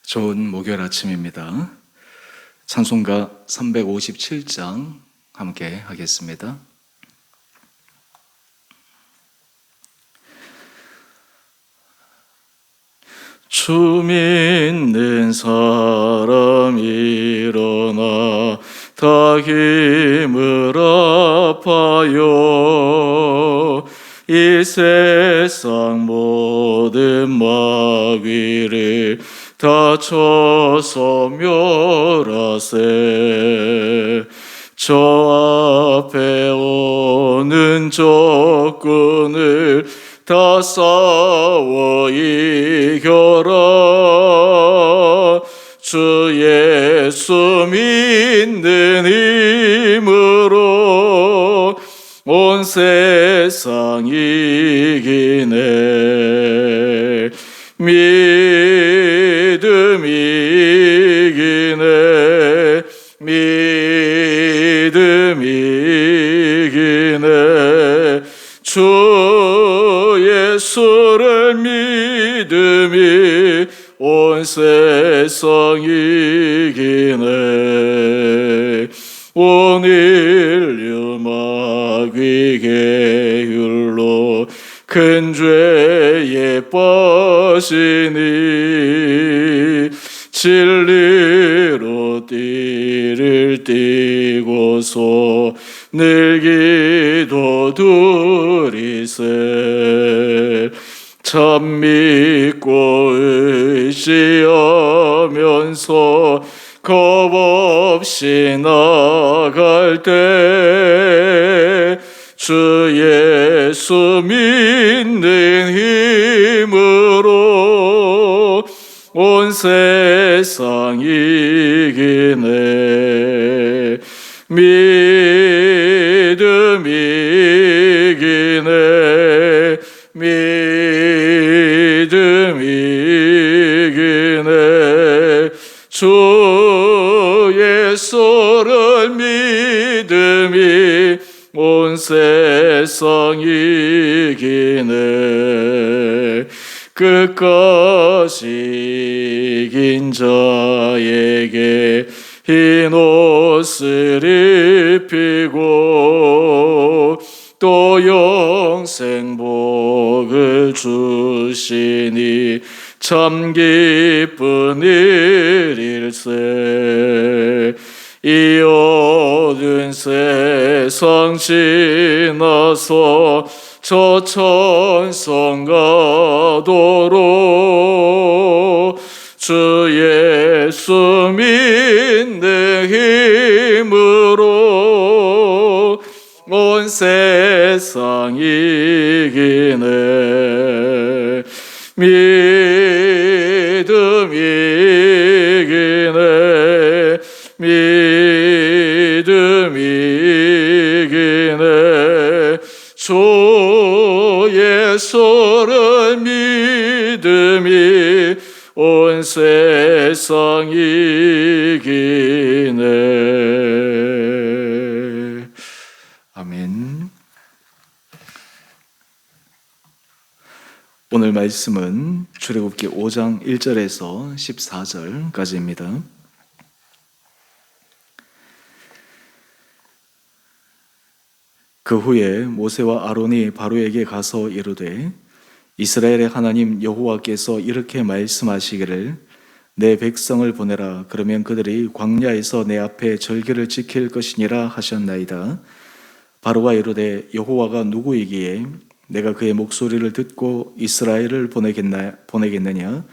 좋은 목요일 아침입니다. 찬송가 357장 함께 하겠습니다. 주 믿는 사람 일어나 다 힘을 아파요. 이 세상 모든 마귀를 다 쳐서 멸하세. 저 앞에 오는 적군을 다 싸워 이겨라. 주 예수 믿는 힘으로 온 세상 이기네. 믿음 이기네. 믿음 이기네. 주 예수를 믿음이 온 세상 이기네. 온 인류 마귀 계율로 큰 죄에 빠지니 진리로 띠를 띠고서 늘 기도 드리세. 참 믿고 의지하면서 겁 없이 나갈 때 주 예수 믿는 힘으로 온 세상 이기네. 믿음 이기네. 믿음 이기네. 주 예수를 믿음이 온 세상 이기네. 끝까지 이긴 자에게 흰 옷을 입히고 또 영생 복을 주시니 참 기쁜 일일세. 이 어두운 세상 지나서 저 천성 가도록 주 예수 믿는 힘으로 온 세상 이기네. 믿음 이기네. 믿음 이기네. 주 예수를 믿음이 온 세상 이기네. 아멘. 오늘 말씀은 출애굽기 5장 1절에서 14절까지입니다. 그 후에 모세와 아론이 바로에게 가서 이르되 이스라엘의 하나님 여호와께서 이렇게 말씀하시기를 내 백성을 보내라. 그러면 그들이 광야에서 내 앞에 절기를 지킬 것이니라 하셨나이다. 바로가 이르되 여호와가 누구이기에 내가 그의 목소리를 듣고 이스라엘을 보내겠느냐?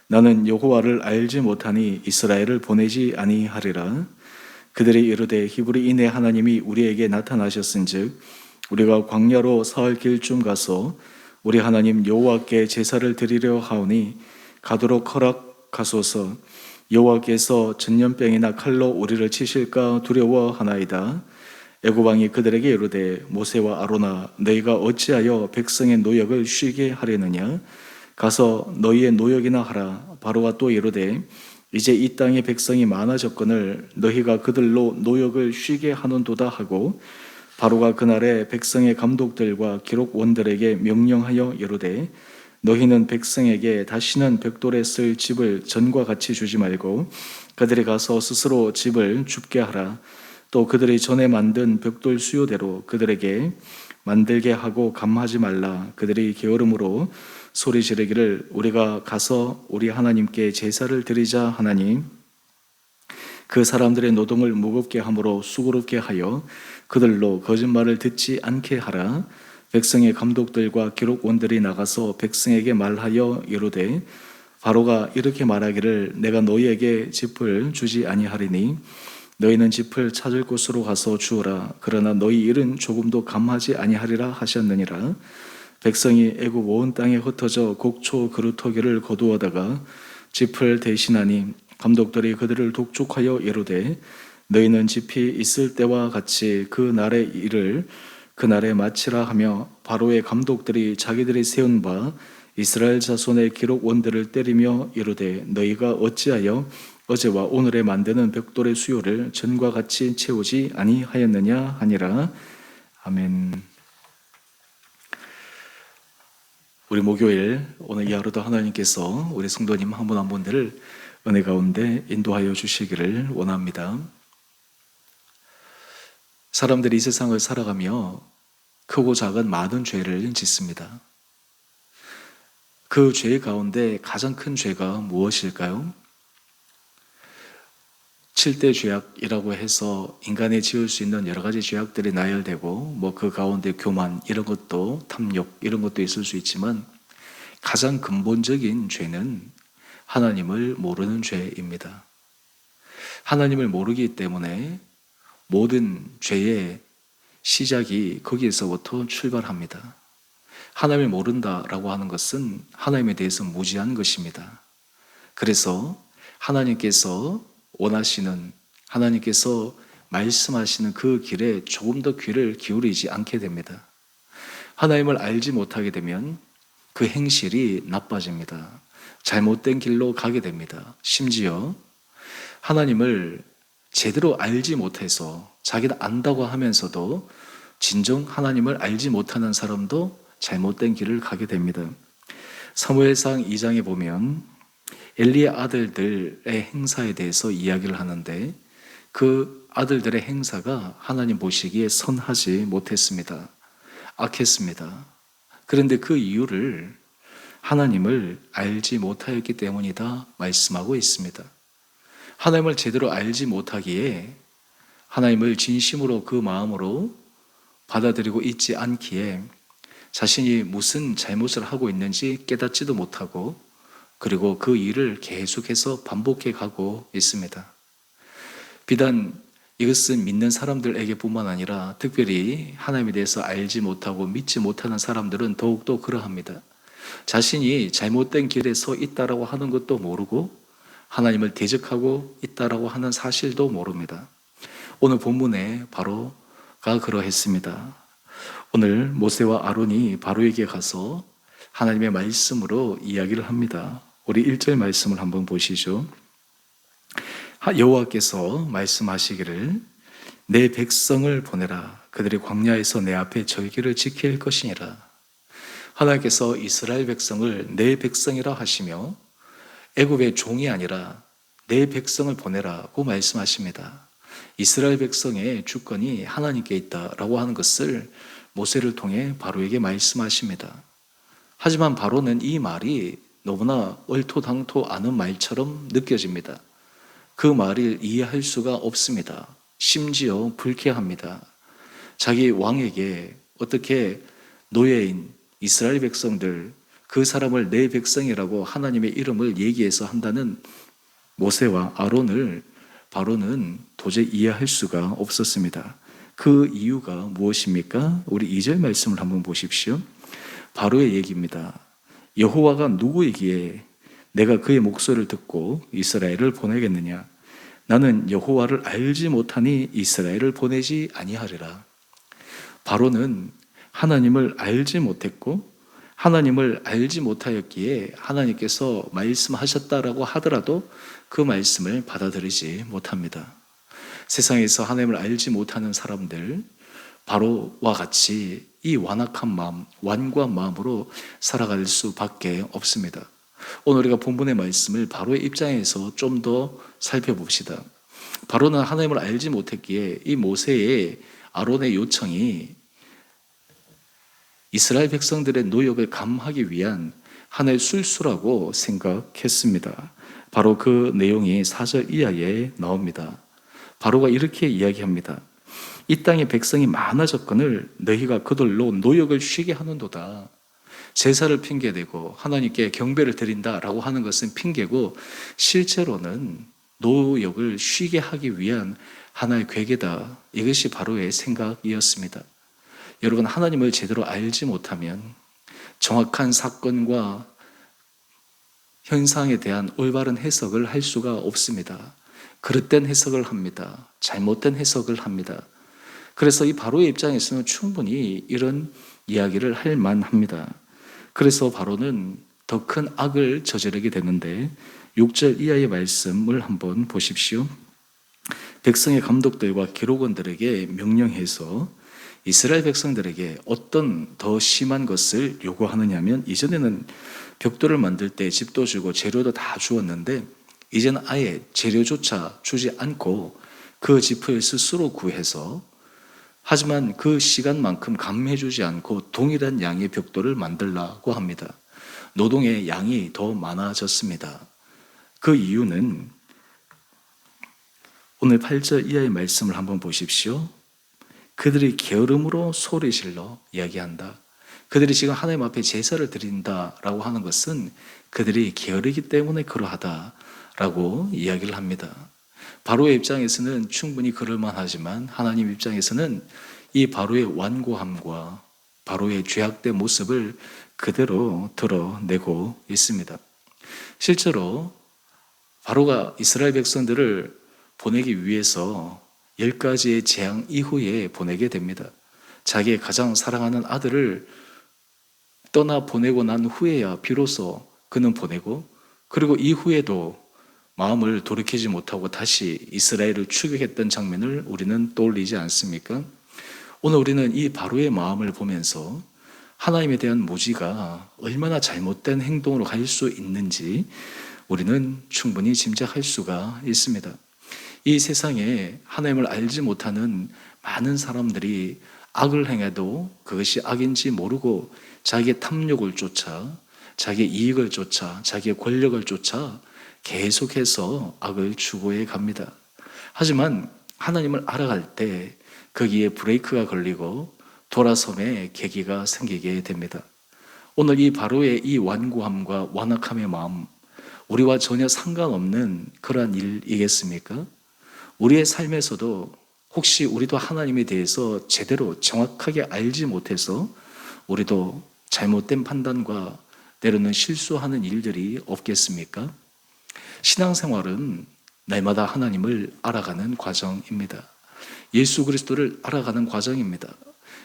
나는 여호와를 알지 못하니 이스라엘을 보내지 아니하리라. 그들이 이르되 히브리인의 하나님이 우리에게 나타나셨은즉 우리가 광야로 사흘 길쯤 가서 우리 하나님 여호와께 제사를 드리려 하오니 가도록 허락하소서. 여호와께서 전염병이나 칼로 우리를 치실까 두려워하나이다. 애굽 왕이 그들에게 이르되 모세와 아론아 너희가 어찌하여 백성의 노역을 쉬게 하려느냐? 가서 너희의 노역이나 하라. 바로가 또 이르되 이제 이 땅의 백성이 많아졌거늘 너희가 그들로 노역을 쉬게 하는도다 하고 바로가 그날에 백성의 감독들과 기록원들에게 명령하여 이르되 너희는 백성에게 다시는 벽돌에 쓸 집을 전과 같이 주지 말고 그들이 가서 스스로 집을 줍게 하라. 또 그들이 전에 만든 벽돌 수요대로 그들에게 만들게 하고 감하지 말라. 그들이 게으름으로 소리 지르기를 우리가 가서 우리 하나님께 제사를 드리자 하나니 그 사람들의 노동을 무겁게 함으로 수고롭게 하여 그들로 거짓말을 듣지 않게 하라. 백성의 감독들과 기록원들이 나가서 백성에게 말하여 이르되 바로가 이렇게 말하기를 내가 너희에게 짚을 주지 아니하리니 너희는 짚을 찾을 곳으로 가서 주어라. 그러나 너희 일은 조금도 감하지 아니하리라 하셨느니라. 백성이 애굽 온 땅에 흩어져 곡초 그루터기를 거두어다가 짚을 대신하니 감독들이 그들을 독촉하여 이르되 너희는 짚이 있을 때와 같이 그 날의 일을 그 날에 마치라 하며 바로의 감독들이 자기들이 세운 바 이스라엘 자손의 기록원들을 때리며 이르되 너희가 어찌하여 어제와 오늘에 만드는 벽돌의 수요를 전과 같이 채우지 아니하였느냐 하니라. 아멘. 우리 목요일 오늘 이 하루도 하나님께서 우리 성도님 한 분 한 분들을 은혜 가운데 인도하여 주시기를 원합니다. 사람들이 이 세상을 살아가며 크고 작은 많은 죄를 짓습니다. 그 죄 가운데 가장 큰 죄가 무엇일까요? 7대 죄악이라고 해서 인간이 지을 수 있는 여러 가지 죄악들이 나열되고 그 가운데 교만 이런 것도 탐욕 이런 것도 있을 수 있지만 가장 근본적인 죄는 하나님을 모르는 죄입니다. 하나님을 모르기 때문에 모든 죄의 시작이 거기에서부터 출발합니다. 하나님을 모른다라고 하는 것은 하나님에 대해서 무지한 것입니다. 그래서 하나님께서 원하시는, 하나님께서 말씀하시는 그 길에 조금 더 귀를 기울이지 않게 됩니다. 하나님을 알지 못하게 되면 그 행실이 나빠집니다. 잘못된 길로 가게 됩니다. 심지어 하나님을 제대로 알지 못해서 자기는 안다고 하면서도 진정 하나님을 알지 못하는 사람도 잘못된 길을 가게 됩니다. 사무엘상 2장에 보면 엘리의 아들들의 행사에 대해서 이야기를 하는데 그 아들들의 행사가 하나님 보시기에 선하지 못했습니다. 악했습니다. 그런데 그 이유를 하나님을 알지 못하였기 때문이다 말씀하고 있습니다. 하나님을 제대로 알지 못하기에 하나님을 진심으로 그 마음으로 받아들이고 있지 않기에 자신이 무슨 잘못을 하고 있는지 깨닫지도 못하고 그리고 그 일을 계속해서 반복해 가고 있습니다. 비단 이것은 믿는 사람들에게 뿐만 아니라 특별히 하나님에 대해서 알지 못하고 믿지 못하는 사람들은 더욱더 그러합니다. 자신이 잘못된 길에 서 있다라고 하는 것도 모르고 하나님을 대적하고 있다라고 하는 사실도 모릅니다. 오늘 본문에 바로가 그러했습니다. 오늘 모세와 아론이 바로에게 가서 하나님의 말씀으로 이야기를 합니다. 우리 1절 말씀을 한번 보시죠. 여호와께서 말씀하시기를 내 백성을 보내라. 그들이 광야에서 내 앞에 절기를 지킬 것이니라. 하나님께서 이스라엘 백성을 내 백성이라 하시며 애굽의 종이 아니라 내 백성을 보내라고 말씀하십니다. 이스라엘 백성의 주권이 하나님께 있다라고 하는 것을 모세를 통해 바로에게 말씀하십니다. 하지만 바로는 이 말이 너무나 얼토당토 않은 말처럼 느껴집니다. 그 말을 이해할 수가 없습니다. 심지어 불쾌합니다. 자기 왕에게 어떻게 노예인 이스라엘 백성들, 그 사람을 내 백성이라고 하나님의 이름을 얘기해서 한다는 모세와 아론을 바로는 도저히 이해할 수가 없었습니다. 그 이유가 무엇입니까? 우리 2절 말씀을 한번 보십시오. 바로의 얘기입니다. 여호와가 누구이기에 내가 그의 목소리를 듣고 이스라엘을 보내겠느냐? 나는 여호와를 알지 못하니 이스라엘을 보내지 아니하리라. 바로는 하나님을 알지 못했고 하나님을 알지 못하였기에 하나님께서 말씀하셨다라고 하더라도 그 말씀을 받아들이지 못합니다. 세상에서 하나님을 알지 못하는 사람들, 바로와 같이 이 완악한 마음, 완고한 마음으로 살아갈 수밖에 없습니다. 오늘 우리가 본문의 말씀을 바로의 입장에서 좀 더 살펴봅시다. 바로는 하나님을 알지 못했기에 이 모세의 아론의 요청이 이스라엘 백성들의 노역을 감하기 위한 하나의 술수라고 생각했습니다. 바로 그 내용이 4절 이하에 나옵니다. 바로가 이렇게 이야기합니다. 이 땅에 백성이 많아졌거늘 너희가 그들로 노역을 쉬게 하는도다. 제사를 핑계대고 하나님께 경배를 드린다라고 하는 것은 핑계고 실제로는 노역을 쉬게 하기 위한 하나의 괴계다. 이것이 바로의 생각이었습니다. 여러분, 하나님을 제대로 알지 못하면 정확한 사건과 현상에 대한 올바른 해석을 할 수가 없습니다. 그릇된 해석을 합니다. 잘못된 해석을 합니다. 그래서 이 바로의 입장에서는 충분히 이런 이야기를 할 만합니다. 그래서 바로는 더 큰 악을 저지르게 되는데 6절 이하의 말씀을 한번 보십시오. 백성의 감독들과 기록원들에게 명령해서 이스라엘 백성들에게 어떤 더 심한 것을 요구하느냐면, 이전에는 벽돌을 만들 때 집도 주고 재료도 다 주었는데 이제는 아예 재료조차 주지 않고 그 집을 스스로 구해서, 하지만 그 시간만큼 감해주지 않고 동일한 양의 벽돌을 만들라고 합니다. 노동의 양이 더 많아졌습니다. 그 이유는 오늘 8절 이하의 말씀을 한번 보십시오. 그들이 게으름으로 소리질러 이야기한다. 그들이 지금 하나님 앞에 제사를 드린다라고 하는 것은 그들이 게으르기 때문에 그러하다라고 이야기를 합니다. 바로의 입장에서는 충분히 그럴 만하지만 하나님 입장에서는 이 바로의 완고함과 바로의 죄악된 모습을 그대로 드러내고 있습니다. 실제로 바로가 이스라엘 백성들을 보내기 위해서 10가지의 재앙 이후에 보내게 됩니다. 자기의 가장 사랑하는 아들을 떠나 보내고 난 후에야 비로소 그는 보내고, 그리고 이후에도 마음을 돌이키지 못하고 다시 이스라엘을 추격했던 장면을 우리는 떠올리지 않습니까? 오늘 우리는 이 바로의 마음을 보면서 하나님에 대한 무지가 얼마나 잘못된 행동으로 갈 수 있는지 우리는 충분히 짐작할 수가 있습니다. 이 세상에 하나님을 알지 못하는 많은 사람들이 악을 행해도 그것이 악인지 모르고 자기의 탐욕을 쫓아, 자기의 이익을 쫓아, 자기의 권력을 쫓아 계속해서 악을 추구해 갑니다. 하지만 하나님을 알아갈 때 거기에 브레이크가 걸리고 돌아섬의 계기가 생기게 됩니다. 오늘 이 바로의 이 완고함과 완악함의 마음, 우리와 전혀 상관없는 그러한 일이겠습니까? 우리의 삶에서도 혹시 우리도 하나님에 대해서 제대로 정확하게 알지 못해서 우리도 잘못된 판단과 때로는 실수하는 일들이 없겠습니까? 신앙생활은 날마다 하나님을 알아가는 과정입니다. 예수 그리스도를 알아가는 과정입니다.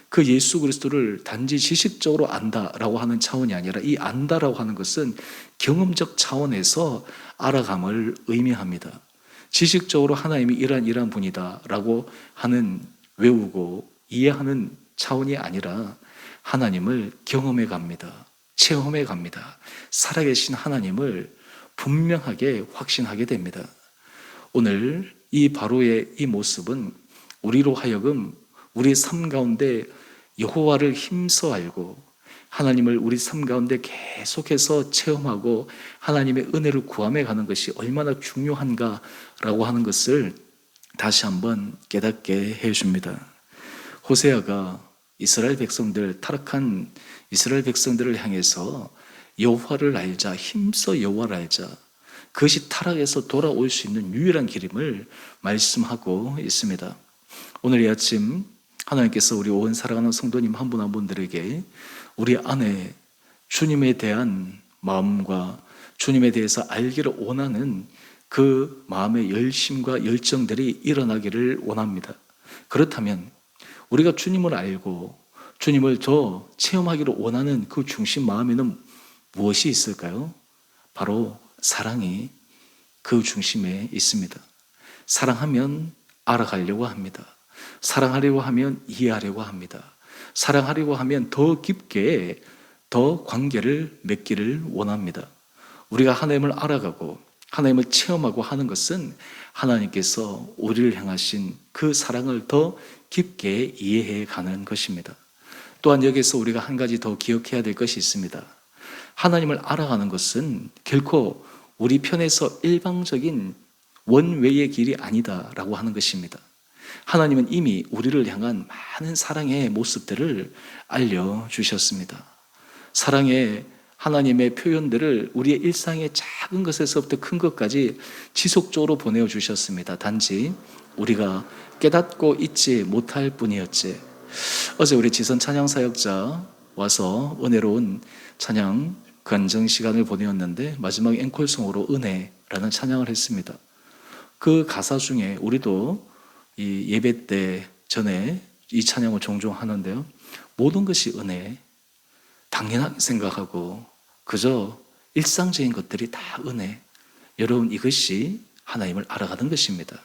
그 예수 그리스도를 단지 지식적으로 안다라고 하는 차원이 아니라 이 안다라고 하는 것은 경험적 차원에서 알아감을 의미합니다. 지식적으로 하나님이 이러한 분이다라고 하는 외우고 이해하는 차원이 아니라 하나님을 경험해 갑니다. 체험해 갑니다. 살아계신 하나님을 분명하게 확신하게 됩니다. 오늘 이 바로의 이 모습은 우리로 하여금 우리 삶 가운데 여호와를 힘써 알고 하나님을 우리 삶 가운데 계속해서 체험하고 하나님의 은혜를 구함해 가는 것이 얼마나 중요한가라고 하는 것을 다시 한번 깨닫게 해줍니다. 호세아가 이스라엘 백성들, 타락한 이스라엘 백성들을 향해서 여호와를 알자, 힘써 여호와를 알자, 그것이 타락에서 돌아올 수 있는 유일한 길임을 말씀하고 있습니다. 오늘 이 아침 하나님께서 우리 온 사랑하는 성도님 한 분 한 분들에게 우리 안에 주님에 대한 마음과 주님에 대해서 알기를 원하는 그 마음의 열심과 열정들이 일어나기를 원합니다. 그렇다면 우리가 주님을 알고 주님을 더 체험하기를 원하는 그 중심 마음에는 무엇이 있을까요? 바로 사랑이 그 중심에 있습니다. 사랑하면 알아가려고 합니다. 사랑하려고 하면 이해하려고 합니다. 사랑하려고 하면 더 깊게 더 관계를 맺기를 원합니다. 우리가 하나님을 알아가고 하나님을 체험하고 하는 것은 하나님께서 우리를 향하신 그 사랑을 더 깊게 이해해 가는 것입니다. 또한 여기서 우리가 한 가지 더 기억해야 될 것이 있습니다. 하나님을 알아가는 것은 결코 우리 편에서 일방적인 원웨이의 길이 아니다라고 하는 것입니다. 하나님은 이미 우리를 향한 많은 사랑의 모습들을 알려주셨습니다. 사랑의 하나님의 표현들을 우리의 일상의 작은 것에서부터 큰 것까지 지속적으로 보내주셨습니다. 단지 우리가 깨닫고 있지 못할 뿐이었지. 어제 우리 지선 찬양 사역자 와서 은혜로운 찬양 간증 시간을 보내었는데 마지막 앵콜송으로 은혜라는 찬양을 했습니다. 그 가사 중에 우리도 이 예배 때 전에 이 찬양을 종종 하는데요. 모든 것이 은혜, 당연하게 생각하고 그저 일상적인 것들이 다 은혜. 여러분, 이것이 하나님을 알아가는 것입니다.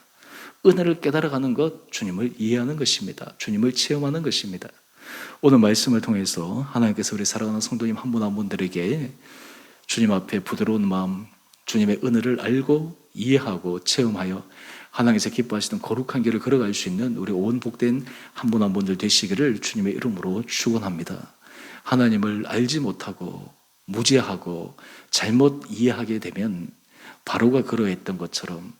은혜를 깨달아가는 것, 주님을 이해하는 것입니다. 주님을 체험하는 것입니다. 오늘 말씀을 통해서 하나님께서 우리 사랑하는 성도님 한 분 한 분들에게 주님 앞에 부드러운 마음, 주님의 은혜를 알고 이해하고 체험하여 하나님께서 기뻐하시는 거룩한 길을 걸어갈 수 있는 우리 온 복된 한 분 한 분들 되시기를 주님의 이름으로 축원합니다. 하나님을 알지 못하고 무지하고 잘못 이해하게 되면 바로가 그러했던 것처럼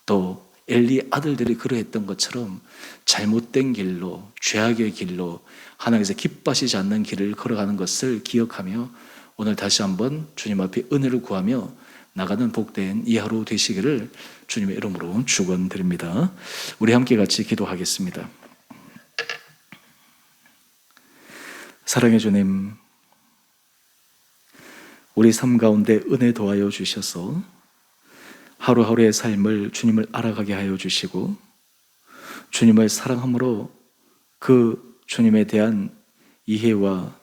또 엘리 아들들이 그러했던 것처럼 잘못된 길로 죄악의 길로 하나님께서 기뻐하시지 않는 길을 걸어가는 것을 기억하며 오늘 다시 한번 주님 앞에 은혜를 구하며 나가는 복된 이 하루 되시기를 주님의 이름으로 축원드립니다. 우리 함께 같이 기도하겠습니다. 사랑의 주님, 우리 삶 가운데 은혜 더하여 주셔서 하루하루의 삶을 주님을 알아가게 하여 주시고 주님을 사랑함으로 그 주님에 대한 이해와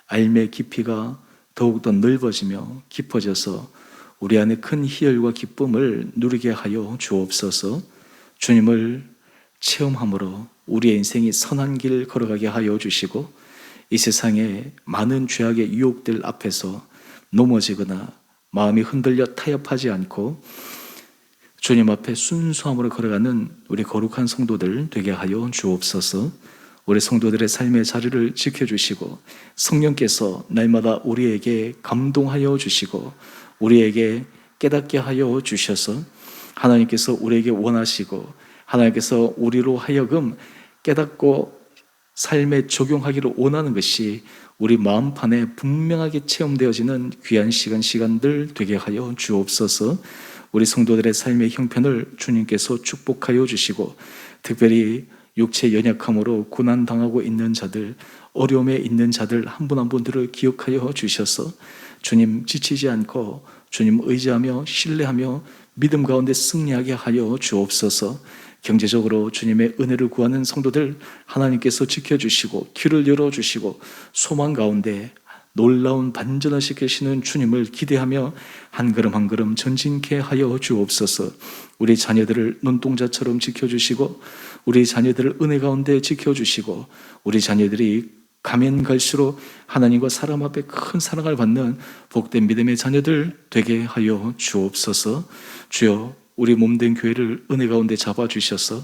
알매 깊이가 더욱더 넓어지며 깊어져서 우리 안에 큰 희열과 기쁨을 누리게 하여 주옵소서. 주님을 체험함으로 우리의 인생이 선한 길 걸어가게 하여 주시고 이 세상의 많은 죄악의 유혹들 앞에서 넘어지거나 마음이 흔들려 타협하지 않고 주님 앞에 순수함으로 걸어가는 우리 거룩한 성도들 되게 하여 주옵소서. 우리 성도들의 삶의 자리를 지켜주시고 성령께서 날마다 우리에게 감동하여 주시고 우리에게 깨닫게 하여 주셔서 하나님께서 우리에게 원하시고 하나님께서 우리로 하여금 깨닫고 삶에 적용하기를 원하는 것이 우리 마음판에 분명하게 체험되어지는 귀한 시간들 되게 하여 주옵소서. 우리 성도들의 삶의 형편을 주님께서 축복하여 주시고 특별히 육체 연약함으로 고난당하고 있는 자들, 어려움에 있는 자들 한 분 한 분들을 기억하여 주셔서 주님 지치지 않고 주님 의지하며 신뢰하며 믿음 가운데 승리하게 하여 주옵소서. 경제적으로 주님의 은혜를 구하는 성도들 하나님께서 지켜주시고 길을 열어주시고 소망 가운데 놀라운 반전하시 계시는 주님을 기대하며 한 걸음 한 걸음 전진케 하여 주옵소서. 우리 자녀들을 눈동자처럼 지켜주시고 우리 자녀들을 은혜 가운데 지켜주시고 우리 자녀들이 가면 갈수록 하나님과 사람 앞에 큰 사랑을 받는 복된 믿음의 자녀들 되게 하여 주옵소서. 주여, 우리 몸된 교회를 은혜 가운데 잡아주셔서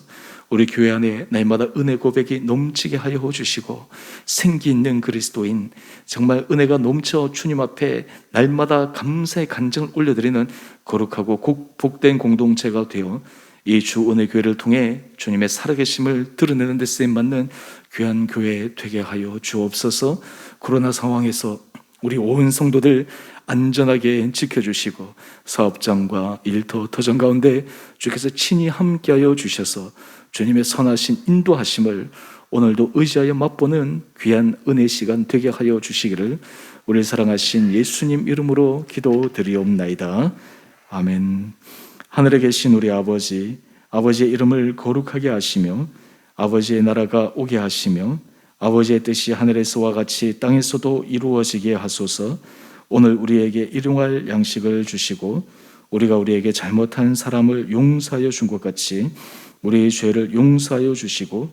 우리 교회 안에 날마다 은혜 고백이 넘치게 하여 주시고 생기 있는 그리스도인, 정말 은혜가 넘쳐 주님 앞에 날마다 감사의 간증을 올려드리는 거룩하고 복된 공동체가 되어 이 주 은혜 교회를 통해 주님의 살아계심을 드러내는 데 쓰임받는 귀한 교회 되게 하여 주옵소서. 코로나 상황에서 우리 온 성도들 안전하게 지켜주시고 사업장과 일터 터전 가운데 주께서 친히 함께하여 주셔서 주님의 선하신 인도하심을 오늘도 의지하여 맛보는 귀한 은혜 시간 되게 하여 주시기를 우리를 사랑하신 예수님 이름으로 기도드리옵나이다. 아멘. 하늘에 계신 우리 아버지, 아버지의 이름을 거룩하게 하시며 아버지의 나라가 오게 하시며 아버지의 뜻이 하늘에서와 같이 땅에서도 이루어지게 하소서. 오늘 우리에게 일용할 양식을 주시고 우리가 우리에게 잘못한 사람을 용서하여 준 것 같이 우리의 죄를 용서하여 주시고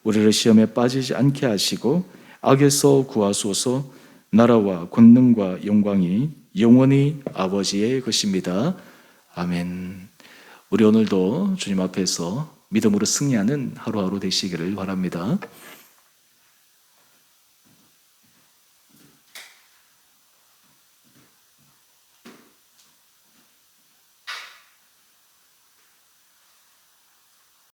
우리를 시험에 빠지지 않게 하시고 악에서 구하소서. 나라와 권능과 영광이 영원히 아버지의 것입니다. 아멘. 우리 오늘도 주님 앞에서 믿음으로 승리하는 하루하루 되시기를 바랍니다.